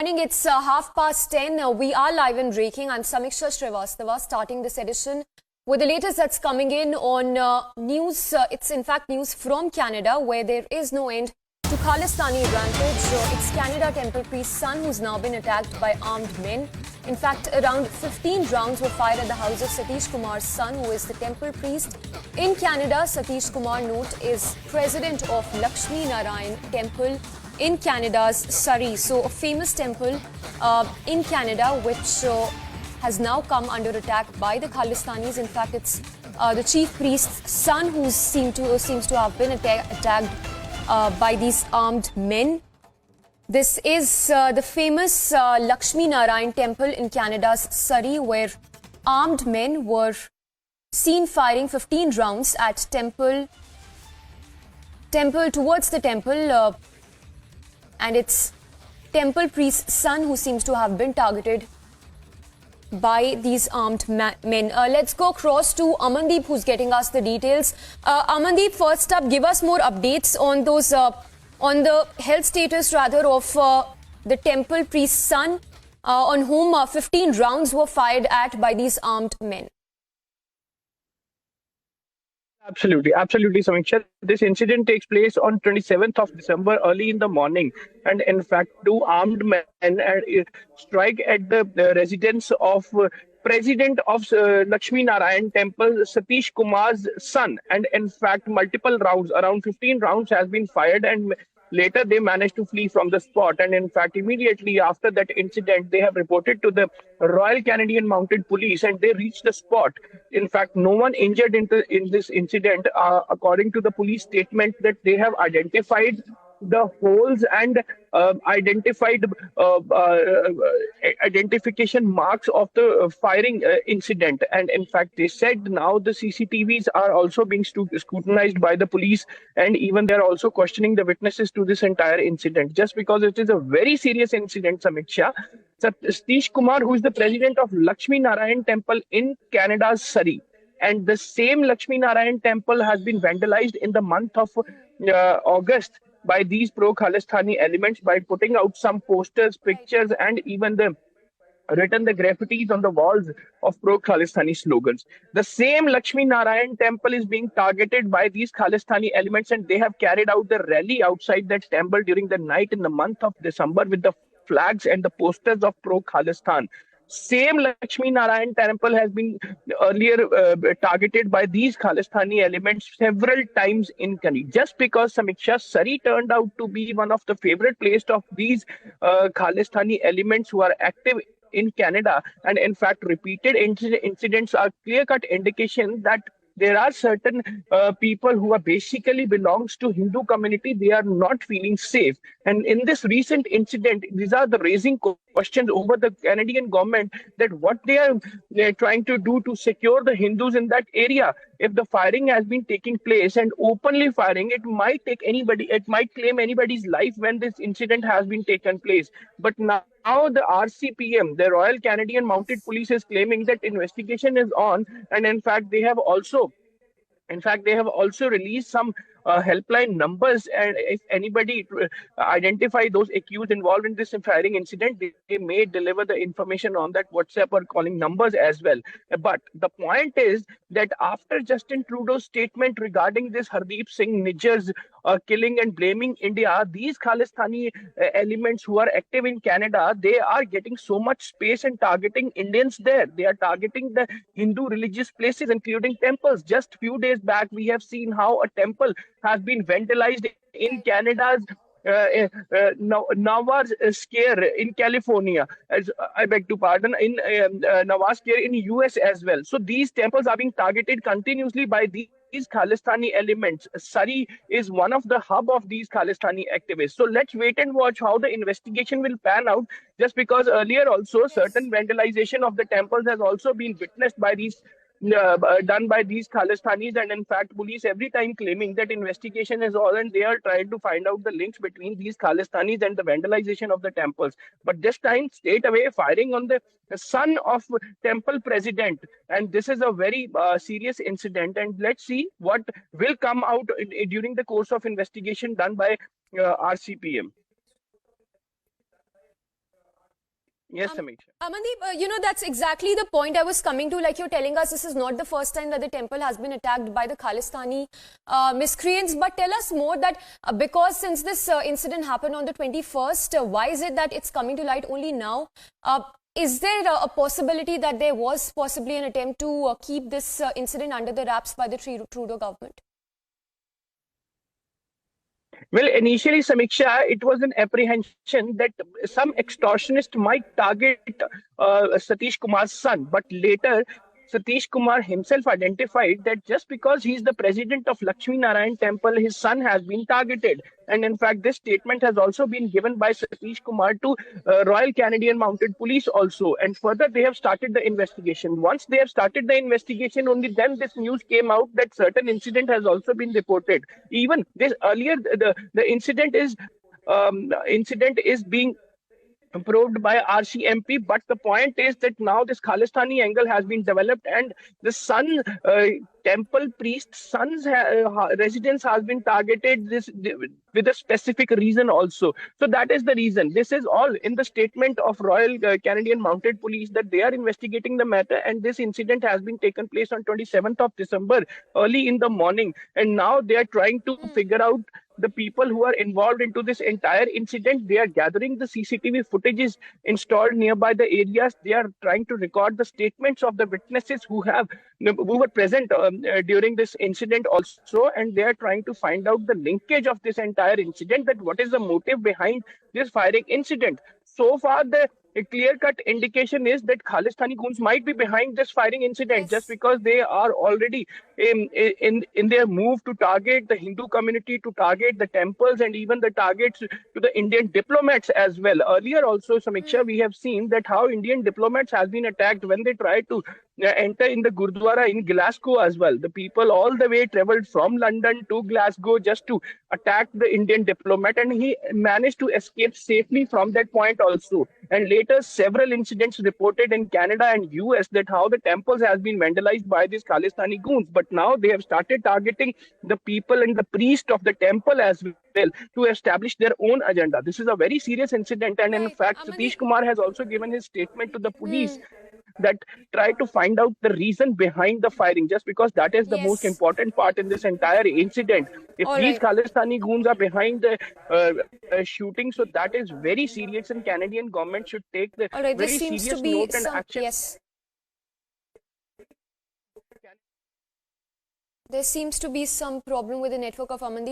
Morning, it's 10:30. We are live and breaking. I'm Samiksha Srivastava, starting this edition with the latest that's coming in on news. It's in fact news from Canada, where there is no end to Khalistani rampage. It's Canada temple priest's son who's now been attacked by armed men. In fact, around 15 rounds were fired at the house of Satish Kumar's son, who is the temple priest. In Canada, Satish Kumar, note, is president of Lakshmi Narayan Temple in Canada's Surrey. So a famous temple in Canada which has now come under attack by the Khalistanis. In fact, it's the chief priest's son who seems to have been attacked by these armed men. This is the famous Lakshmi Narayan Temple in Canada's Surrey, where armed men were seen firing 15 rounds at temple towards the temple. And it's temple priest's son who seems to have been targeted by these armed men. Let's go across to Amandeep, who's getting us the details. Amandeep, first up, give us more updates on those, on the health status rather of the temple priest's son, on whom 15 rounds were fired at by these armed men. Absolutely, Samiksha. This incident takes place on 27th of December, early in the morning. And in fact, two armed men strike at the residence of president of Lakshmi Narayan Temple, Satish Kumar's son. And in fact, multiple rounds, around 15 rounds has been fired, and later they managed to flee from the spot. And in fact, immediately after that incident, they have reported to the Royal Canadian Mounted Police, and they reached the spot. In fact, no one injured in this incident, according to the police statement that they have identified the holes and identified identification marks of the firing incident. And in fact, they said now the CCTVs are also being scrutinized by the police, and even they're also questioning the witnesses to this entire incident, just because it is a very serious incident, Samiksha. Satish Kumar, who is the president of Lakshmi Narayan Temple in Canada's Surrey, and the same Lakshmi Narayan Temple has been vandalized in the month of August by these pro-Khalistani elements by putting out some posters, pictures, and even the graffitis on the walls of pro-Khalistani slogans. The same Lakshmi Narayan Temple is being targeted by these Khalistani elements, and they have carried out the rally outside that temple during the night in the month of December with the flags and the posters of pro-Khalistan. Same Lakshmi Narayan Temple has been earlier targeted by these Khalistani elements several times in Kani. Just because Samiksha, Surrey turned out to be one of the favorite places of these Khalistani elements who are active in Canada, and in fact, repeated incidents are clear-cut indication that there are certain people who are basically belongs to Hindu community. They are not feeling safe. And in this recent incident, these are the raising questions over the Canadian government that what they're trying to do to secure the Hindus in that area. If the firing has been taking place and openly firing, it might claim anybody's life when this incident has been taken place. But now the RCPM, the Royal Canadian Mounted Police, is claiming that investigation is on, and in fact they have also released some helpline numbers, and if anybody identify those accused involved in this firing incident, they may deliver the information on that WhatsApp or calling numbers as well. But the point is that after Justin Trudeau's statement regarding this Hardeep Singh Nijjar's killing and blaming India, these Khalistani elements who are active in Canada, they are getting so much space and targeting Indians there. They are targeting the Hindu religious places, including temples. Just few days back, we have seen how a temple has been vandalized in Canada's Nawaz Scare in California, as I beg to pardon, in Nawaz Scare in US as well. So these temples are being targeted continuously by these Khalistani elements. Surrey is one of the hub of these Khalistani activists. So let's wait and watch how the investigation will pan out, just because earlier also certain vandalization of the temples has also been witnessed by these done by these Khalistanis, and in fact police every time claiming that investigation is on and they are trying to find out the links between these Khalistanis and the vandalization of the temples. But this time straight away firing on the son of temple president, and this is a very serious incident, and let's see what will come out during the course of investigation done by RCPM. Yes, Samiksha. Amandeep, that's exactly the point I was coming to. Like you're telling us, this is not the first time that the temple has been attacked by the Khalistani miscreants. But tell us more that because since this incident happened on the 21st, why is it that it's coming to light only now? Is there a possibility that there was possibly an attempt to keep this incident under the wraps by the Trudeau government? Well, initially, Samiksha, it was an apprehension that some extortionist might target Satish Kumar's son. But later, Satish Kumar himself identified that just because he is the president of Lakshmi Narayan Temple, his son has been targeted. And in fact, this statement has also been given by Satish Kumar to Royal Canadian Mounted Police also. And further, they have started the investigation. Once they have started the investigation, only then this news came out that certain incident has also been reported. Even this earlier, the incident is being approved by RCMP, but the point is that now this Khalistani angle has been developed, and the son temple priest son's residence has been targeted with a specific reason also. So that is the reason. This is all in the statement of Royal Canadian Mounted Police that they are investigating the matter, and this incident has been taken place on 27th of December early in the morning, and now they are trying to figure out the people who are involved into this entire incident. They are gathering the CCTV footages installed nearby the areas. They are trying to record the statements of the witnesses who were present during this incident also, and they are trying to find out the linkage of this entire incident, that what is the motive behind this firing incident. So far, the clear-cut indication is that Khalistani goons might be behind this firing incident, just Yes. because they are already in their move to target the Hindu community, to target the temples, and even the targets to the Indian diplomats as well. Earlier also, Samiksha, we have seen that how Indian diplomats has been attacked when they tried to enter in the Gurdwara in Glasgow as well. The people all the way traveled from London to Glasgow just to attack the Indian diplomat, and he managed to escape safely from that point also. And later, several incidents reported in Canada and US that how the temples has been vandalized by these Khalistani goons. But now they have started targeting the people and the priest of the temple as well to establish their own agenda. This is a very serious incident, and in Right. fact, Satish Amandeep. Kumar has also given his statement to the police that try to find out the reason behind the firing, just because that is the most Yes. important part in this entire incident. If All these right. Khalistani goons are behind the shooting, so that is very serious, and Canadian government should take the All right. There very seems to serious be note and some. action. Yes. There seems to be some problem with the network of Amandeep.